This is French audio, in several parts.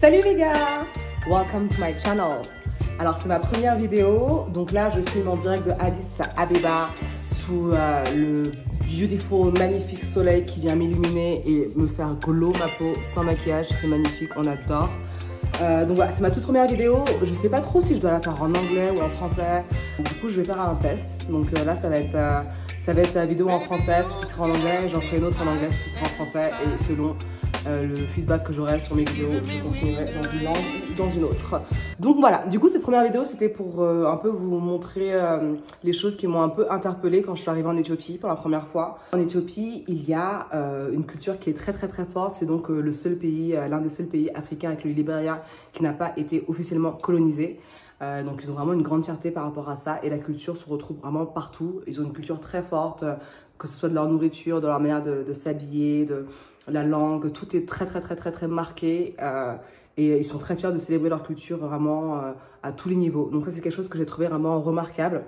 Salut les gars! Welcome to my channel. Alors c'est ma première vidéo, donc là je filme en direct de Addis Abeba sous le beautiful, magnifique soleil qui vient m'illuminer et me faire glow ma peau sans maquillage, c'est magnifique, on adore. Donc voilà, c'est ma toute première vidéo, je sais pas trop si je dois la faire en anglais ou en français, du coup je vais faire un test, donc là ça va être la vidéo en français, sous-titrée en anglais, j'en ferai une autre en anglais, sous-titrée en français et selon le feedback que j'aurai sur mes vidéos, je continuerai dans une langue ou dans une autre. Donc voilà, du coup cette première vidéo c'était pour un peu vous montrer les choses qui m'ont un peu interpellée quand je suis arrivée en Éthiopie pour la première fois. En Éthiopie, il y a une culture qui est très forte, c'est donc le seul pays, l'un des seuls pays africains avec le Libéria qui n'a pas été officiellement colonisé. Donc ils ont vraiment une grande fierté par rapport à ça et la culture se retrouve vraiment partout. Ils ont une culture très forte, que ce soit de leur nourriture, de leur manière de s'habiller, de la langue, tout est très marqué et ils sont très fiers de célébrer leur culture vraiment à tous les niveaux. Donc ça c'est quelque chose que j'ai trouvé vraiment remarquable.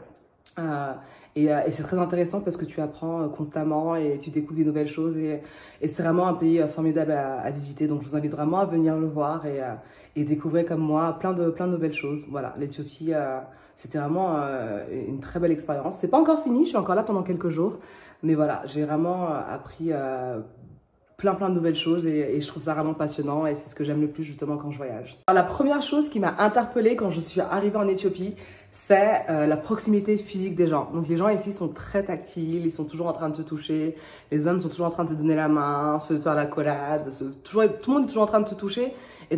Et c'est très intéressant parce que tu apprends constamment et tu découvres des nouvelles choses et c'est vraiment un pays formidable à visiter. Donc je vous invite vraiment à venir le voir et découvrir comme moi plein de nouvelles choses. Voilà, l'Éthiopie, c'était vraiment une très belle expérience. C'est pas encore fini, je suis encore là pendant quelques jours, mais voilà, j'ai vraiment appris plein de nouvelles choses et je trouve ça vraiment passionnant et c'est ce que j'aime le plus justement quand je voyage. Alors, la première chose qui m'a interpellée quand je suis arrivée en Éthiopie, c'est la proximité physique des gens. Donc les gens ici sont très tactiles, ils sont toujours en train de se toucher, les hommes sont toujours en train de se donner la main, se faire la collade, tout le monde est toujours en train de se toucher. Et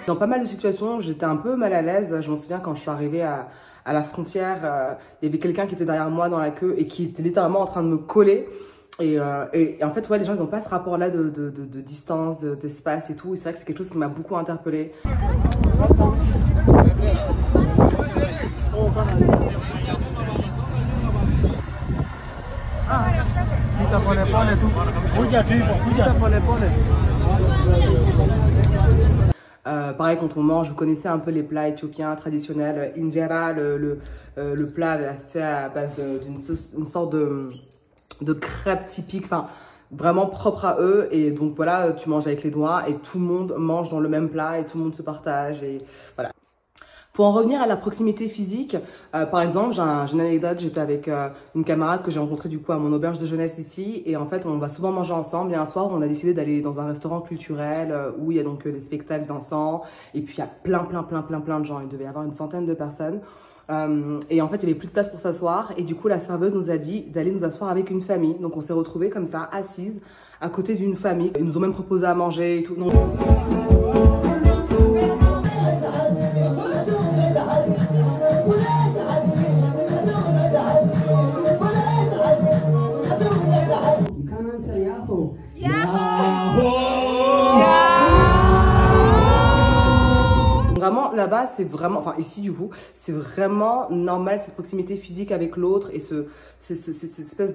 dans pas mal de situations, j'étais un peu mal à l'aise. Je m'en souviens quand je suis arrivée à la frontière, il y avait quelqu'un qui était derrière moi dans la queue et qui était littéralement en train de me coller. Et en fait, ouais, les gens, ils n'ont pas ce rapport-là de distance, d'espace et tout. Et c'est vrai que c'est quelque chose qui m'a beaucoup interpellée. Pareil, quand on mange, vous connaissez un peu les plats éthiopiens traditionnels. Injera, le plat fait à base d'une sorte de crêpe typique, enfin vraiment propre à eux. Et donc voilà, tu manges avec les doigts et tout le monde mange dans le même plat et tout le monde se partage. Et voilà. Pour en revenir à la proximité physique, par exemple, j'ai une anecdote, j'étais avec une camarade que j'ai rencontrée du coup à mon auberge de jeunesse ici et en fait on va souvent manger ensemble et un soir on a décidé d'aller dans un restaurant culturel où il y a donc des spectacles dansants et puis il y a plein de gens, il devait y avoir une centaine de personnes et en fait il n'y avait plus de place pour s'asseoir et du coup la serveuse nous a dit d'aller nous asseoir avec une famille, donc on s'est retrouvés comme ça assises à côté d'une famille, ils nous ont même proposé à manger et tout. Non. Vraiment, là-bas, c'est vraiment, enfin ici du coup, c'est vraiment normal cette proximité physique avec l'autre et cette espèce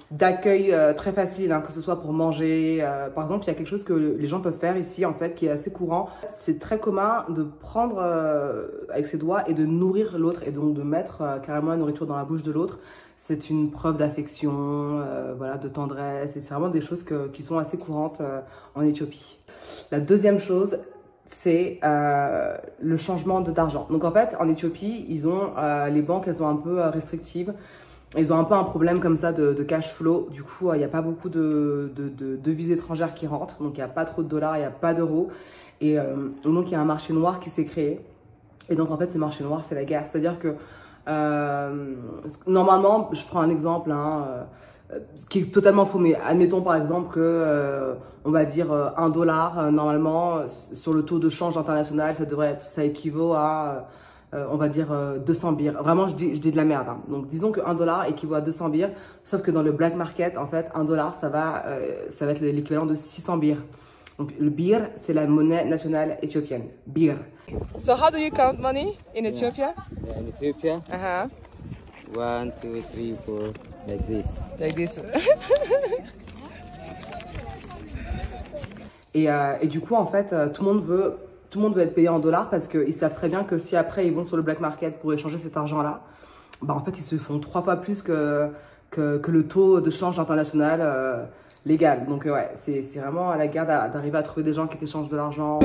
d'accueil très facile, hein, que ce soit pour manger. Par exemple, il y a quelque chose que les gens peuvent faire ici, en fait, qui est assez courant. C'est très commun de prendre avec ses doigts et de nourrir l'autre et donc de mettre carrément la nourriture dans la bouche de l'autre. C'est une preuve d'affection, voilà, de tendresse et c'est vraiment des choses qui sont assez courantes en Éthiopie. La deuxième chose, c'est le changement d'argent. Donc en fait, en Éthiopie, ils ont les banques, elles sont un peu restrictives. Ils ont un peu un problème comme ça de cash flow. Du coup, il n'y a pas beaucoup de devises étrangères qui rentrent. Donc il n'y a pas trop de dollars, il n'y a pas d'euros. Et donc il y a un marché noir qui s'est créé. Et donc en fait, ce marché noir, c'est la guerre. C'est-à-dire que normalement, je prends un exemple, hein, qui est totalement faux, mais admettons par exemple que, on va dire $1, normalement, sur le taux de change international, ça équivaut à, on va dire 200 birres. Vraiment, je dis de la merde. Hein. Donc, disons que $1 équivaut à 200 birres, sauf que dans le black market, en fait, $1, ça va être l'équivalent de 600 birres. Donc, le birr, c'est la monnaie nationale éthiopienne. Birr. So, how do you count money in Ethiopia? Yeah, in Ethiopia, 1, 2, 3, 4, like this. Like this. Et du coup, en fait, tout le monde veut être payé en dollars parce qu'ils savent très bien que si après ils vont sur le black market pour échanger cet argent-là, bah en fait, ils se font 3 fois plus que que le taux de change international légal. Donc ouais, c'est vraiment à la guerre d'arriver à trouver des gens qui t'échangent de l'argent.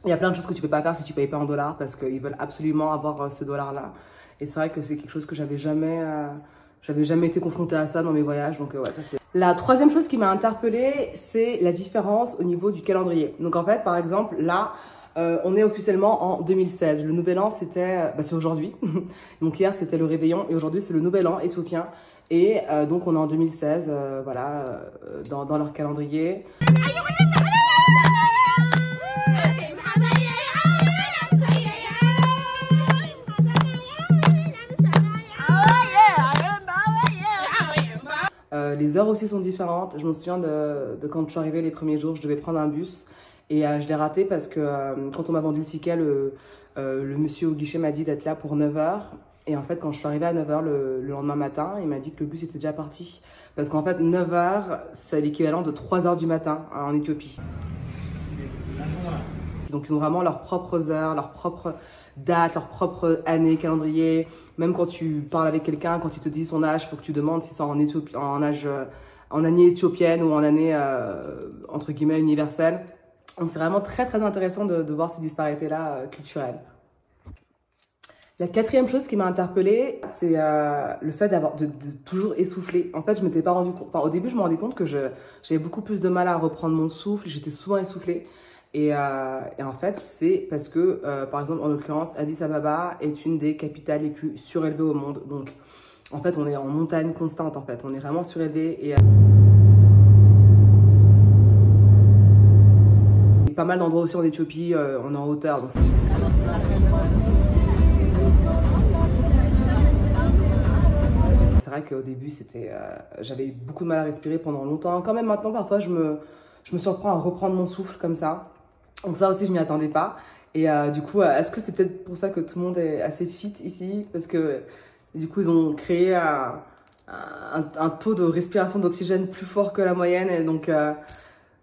Il y a plein de choses que tu peux pas faire si tu payes pas en dollars parce qu'ils veulent absolument avoir ce dollar-là. Et c'est vrai que c'est quelque chose que j'avais jamais été confrontée à ça dans mes voyages. Donc ouais, ça c'est. La troisième chose qui m'a interpellée, c'est la différence au niveau du calendrier. Donc en fait, par exemple, là, on est officiellement en 2016. Le nouvel an, c'était, c'est aujourd'hui. Donc hier, c'était le réveillon et aujourd'hui, c'est le nouvel an éthiopien. Et donc on est en 2016, voilà, dans leur calendrier. Les heures aussi sont différentes. Je me souviens de quand je suis arrivée les premiers jours, je devais prendre un bus et je l'ai raté parce que quand on m'a vendu le ticket, le monsieur au guichet m'a dit d'être là pour 9 h. Et en fait, quand je suis arrivée à 9 h le lendemain matin, il m'a dit que le bus était déjà parti. Parce qu'en fait, 9 h, c'est l'équivalent de 3 h du matin en Éthiopie. Donc, ils ont vraiment leurs propres heures, leurs propres dates, leur propre année, calendrier. Même quand tu parles avec quelqu'un, quand il te dit son âge, il faut que tu demandes si c'est en année éthiopienne ou en année, entre guillemets, universelle. Donc, c'est vraiment très, très intéressant de voir ces disparités-là culturelles. La quatrième chose qui m'a interpellée, c'est le fait de toujours essouffler. En fait, je m'étais pas rendu compte. Enfin, au début, je me rendais compte que j'avais beaucoup plus de mal à reprendre mon souffle. J'étais souvent essoufflée. Et en fait, c'est parce que, par exemple, en l'occurrence, Addis Ababa est une des capitales les plus surélevées au monde. Donc, en fait, on est en montagne constante, en fait. On est vraiment surélevé. Et pas mal d'endroits aussi en Éthiopie, on est en hauteur. Donc c'est vrai qu'au début, j'avais beaucoup de mal à respirer pendant longtemps. Quand même, maintenant, parfois, je me surprends à reprendre mon souffle comme ça. Donc ça aussi, je m'y attendais pas. Et du coup, est-ce que c'est peut-être pour ça que tout le monde est assez fit ici? Parce que du coup, ils ont créé un taux de respiration d'oxygène plus fort que la moyenne. Et donc,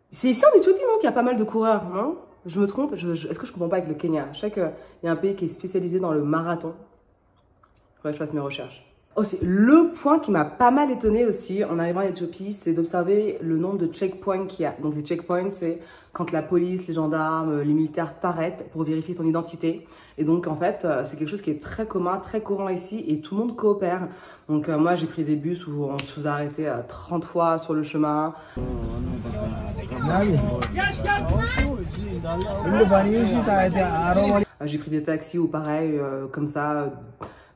c'est ici en Éthiopie, non, qu'il y a pas mal de coureurs, non? Je me trompe? Est-ce que je comprends pas avec le Kenya? Je sais qu'il y a un pays qui est spécialisé dans le marathon. Il faudrait que je fasse mes recherches. Aussi, le point qui m'a pas mal étonné aussi en arrivant en Éthiopie, c'est d'observer le nombre de checkpoints qu'il y a. Donc les checkpoints, c'est quand la police, les gendarmes, les militaires t'arrêtent pour vérifier ton identité. Et donc en fait, c'est quelque chose qui est très commun, très courant ici et tout le monde coopère. Donc moi, j'ai pris des bus où on se faisait arrêter 30 fois sur le chemin. J'ai pris des taxis où pareil, comme ça...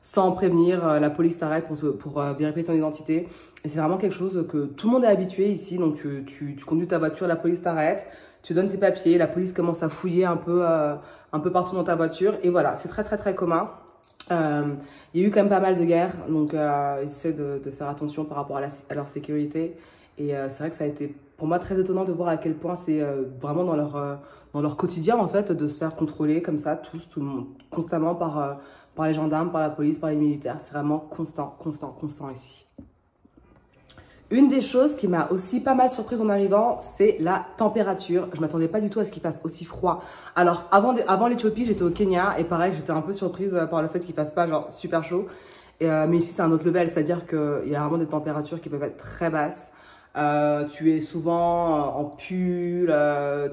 sans prévenir, la police t'arrête pour vérifier ton identité. Et c'est vraiment quelque chose que tout le monde est habitué ici. Donc tu conduis ta voiture, la police t'arrête, tu donnes tes papiers, la police commence à fouiller un peu partout dans ta voiture. Et voilà, c'est très très très commun. Il y a eu quand même pas mal de guerres, donc ils essaient de faire attention par rapport à leur sécurité. Et c'est vrai que ça a été pour moi très étonnant de voir à quel point c'est vraiment dans leur quotidien en fait de se faire contrôler comme ça, tout le monde, constamment par les gendarmes, par la police, par les militaires. C'est vraiment constant ici. Une des choses qui m'a aussi pas mal surprise en arrivant, c'est la température. Je m'attendais pas du tout à ce qu'il fasse aussi froid. Alors, avant l'Éthiopie, j'étais au Kenya et pareil, j'étais un peu surprise par le fait qu'il fasse pas genre super chaud. Mais ici, c'est un autre level, c'est-à-dire qu'il y a vraiment des températures qui peuvent être très basses. Tu es souvent en pull,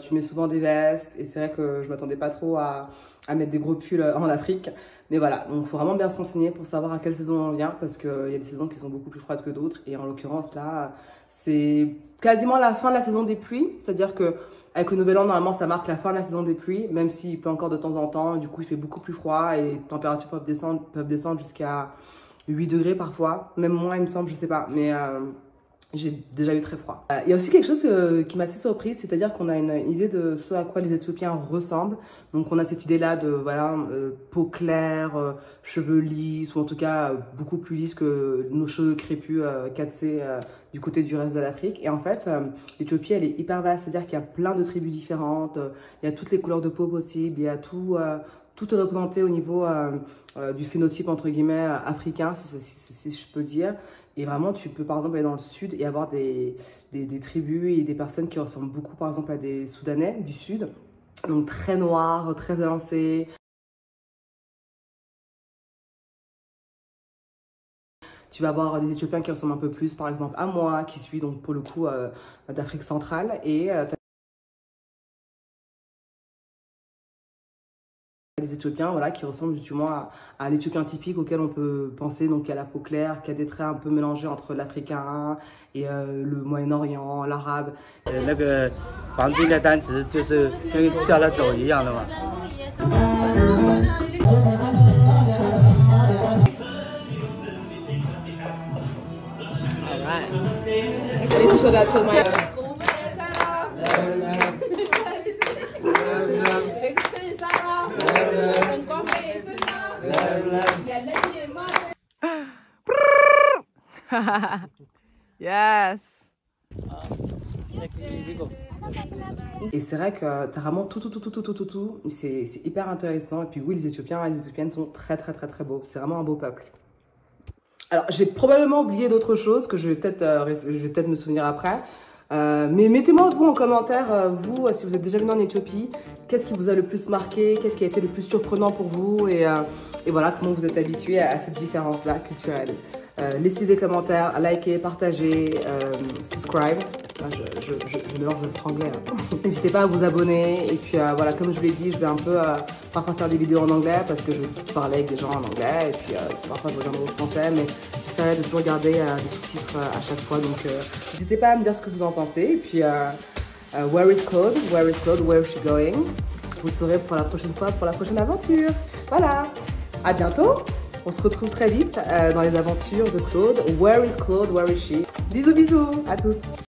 tu mets souvent des vestes et c'est vrai que je m'attendais pas trop à mettre des gros pulls en Afrique, mais voilà, donc il faut vraiment bien se renseigner pour savoir à quelle saison on vient parce qu'il y a des saisons qui sont beaucoup plus froides que d'autres et en l'occurrence là c'est quasiment la fin de la saison des pluies, c'est à dire que avec le nouvel an normalement ça marque la fin de la saison des pluies, même s'il peut encore de temps en temps, du coup il fait beaucoup plus froid et les températures peuvent descendre jusqu'à 8 degrés parfois, même moins il me semble, je sais pas, mais j'ai déjà eu très froid. Il y a aussi quelque chose qui m'a assez surprise, c'est-à-dire qu'on a une idée de ce à quoi les Éthiopiens ressemblent. Donc on a cette idée-là de voilà, peau claire, cheveux lisses, ou en tout cas beaucoup plus lisses que nos cheveux crépus catsés du côté du reste de l'Afrique. Et en fait, l'Éthiopie, elle est hyper vaste, c'est-à-dire qu'il y a plein de tribus différentes, il y a toutes les couleurs de peau possibles, il y a tout est représenté au niveau du phénotype entre guillemets africain, si je peux dire. Et vraiment, tu peux par exemple aller dans le sud et avoir des tribus et des personnes qui ressemblent beaucoup par exemple à des Soudanais du sud. Donc très noirs, très élancés. Tu vas avoir des Éthiopiens qui ressemblent un peu plus, par exemple, à moi, qui suis donc pour le coup d'Afrique centrale. Et des Éthiopiens voilà, qui ressemblent justement à l'Éthiopien typique auquel on peut penser, donc qui a la peau claire, qui a des traits un peu mélangés entre l'Africain et le Moyen-Orient, l'arabe. 那个房子的单词就是跟叫他走一样的嘛。Alright. I need to show that to my. Yes. Et c'est vrai que t'as vraiment tout. C'est hyper intéressant. Et puis oui, les Éthiopiens et les Éthiopiennes sont très beaux. C'est vraiment un beau peuple. Alors, j'ai probablement oublié d'autres choses que je vais peut-être me souvenir après. Mais mettez-moi vous en commentaire, vous, si vous êtes déjà venu en Éthiopie, qu'est-ce qui vous a le plus marqué, qu'est-ce qui a été le plus surprenant pour vous et voilà, comment vous êtes habitué à cette différence-là culturelle. Laissez des commentaires, likez, partagez, subscribe. Je mélange le franglais. N'hésitez pas à vous abonner et puis voilà, comme je vous l'ai dit, je vais un peu parfois faire des vidéos en anglais parce que je parle avec des gens en anglais et puis parfois je reviendrai au français, mais j'essaierai de toujours garder des sous-titres à chaque fois, donc n'hésitez pas à me dire ce que vous en pensez et puis where is Claude, where is she going, vous saurez pour la prochaine fois, pour la prochaine aventure. Voilà, à bientôt, on se retrouve très vite dans les aventures de Claude. Where is Claude, where is she. Bisous à toutes.